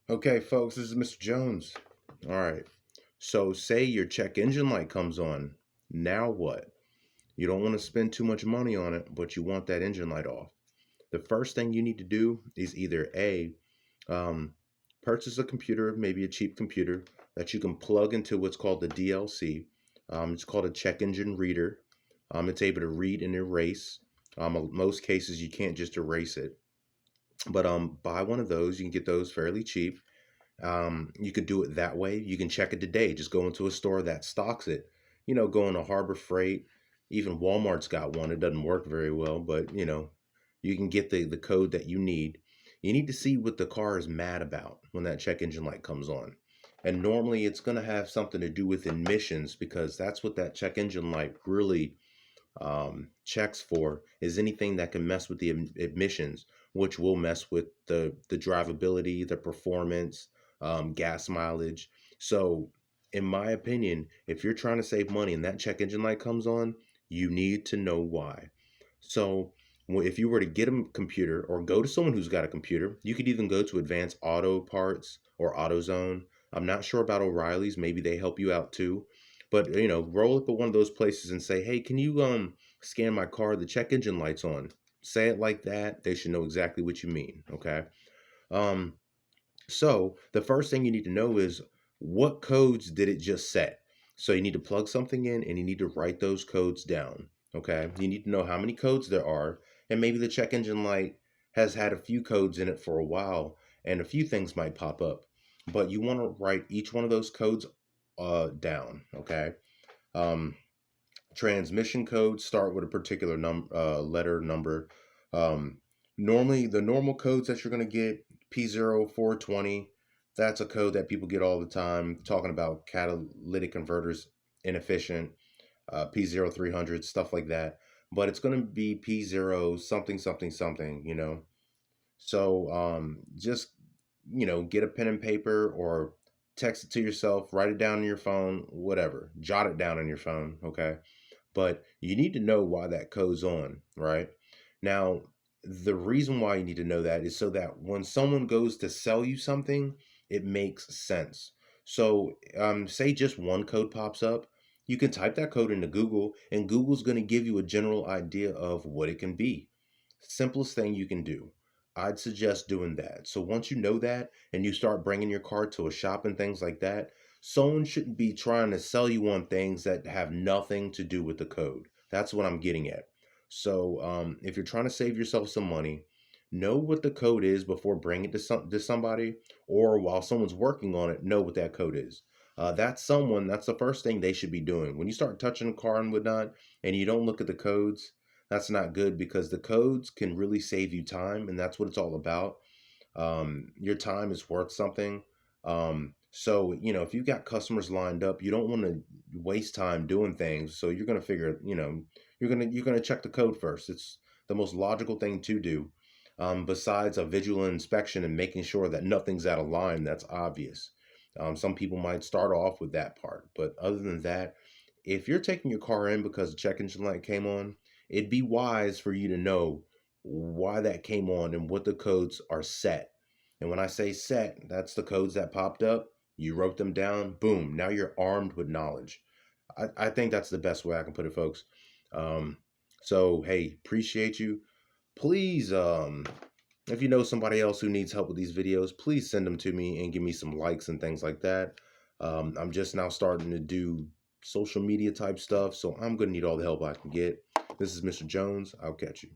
Okay, folks, this is Mr. Jones. All right. So, say your check engine light comes on. Now what? You don't want to spend too much money on it, but you want that engine light off. The first thing you need to do is either um, purchase a computer, maybe a cheap computer that you can plug into what's called the DLC. It's called a check engine reader. It's able to read and erase. In most cases, you can't just erase it, but buy one of those. You can get those fairly cheap. You could do it that way. You can check it today. Just go into a store that stocks it. Go into Harbor Freight. Even Walmart's got one. It doesn't work very well, but you can get the code that you need. You need to see what the car is mad about when that check engine light comes on. And normally it's going to have something to do with emissions because that's what that check engine light really checks for, is anything that can mess with the emissions, which will mess with the drivability, the performance, gas mileage. So, in my opinion, if you're trying to save money and that check engine light comes on, you need to know why. So, if you were to get a computer or go to someone who's got a computer, you could even go to Advanced Auto Parts or AutoZone. I'm not sure about O'Reilly's. Maybe they help you out too. But roll up at one of those places and say, "Hey, can you scan my car? The check engine light's on." Say it like that. They should know exactly what you mean. Okay. Um, so the first thing you need to know is what codes did it just set? So you need to plug something in and you need to write those codes down. Okay. You need to know how many codes there are. And maybe the check engine light has had a few codes in it for a while and a few things might pop up. But you want to write each one of those codes down. Okay. Um, Transmission codes start with a particular letter number. Um, Normally, the normal codes that you're going to get, P0420, that's a code that people get all the time, talking about catalytic converters inefficient, P0300, stuff like that. But it's going to be P0 something something something. So just get a pen and paper or text it to yourself, write it down on your phone, whatever, jot it down on your phone, okay? But you need to know why that code's on, right? Now, the reason why you need to know that is so that when someone goes to sell you something, it makes sense. So, say just one code pops up, you can type that code into Google, and Google's going to give you a general idea of what it can be. Simplest thing you can do. I'd suggest doing that. So once you know that and you start bringing your car to a shop and things like that, someone shouldn't be trying to sell you on things that have nothing to do with the code. That's what I'm getting at. So if you're trying to save yourself some money, know what the code is before bringing it to somebody, or while someone's working on it, know what that code is. That's the first thing they should be doing. When you start touching a car and whatnot, and you don't look at the codes, that's not good because the codes can really save you time, and that's what it's all about. Your time is worth something. So if you've got customers lined up, you don't want to waste time doing things. So you're gonna figure, you're gonna check the code first. It's the most logical thing to do. Besides a visual inspection and making sure that nothing's out of line, that's obvious. Some people might start off with that part, but other than that, if you're taking your car in because the check engine light came on, it'd be wise for you to know why that came on and what the codes are set. And when I say set, that's the codes that popped up. You wrote them down. Boom. Now you're armed with knowledge. I think that's the best way I can put it, folks. Um, so, hey, appreciate you. Please, if you know somebody else who needs help with these videos, please send them to me and give me some likes and things like that. I'm just now starting to do social media type stuff, so I'm going to need all the help I can get. This is Mr. Jones. I'll catch you.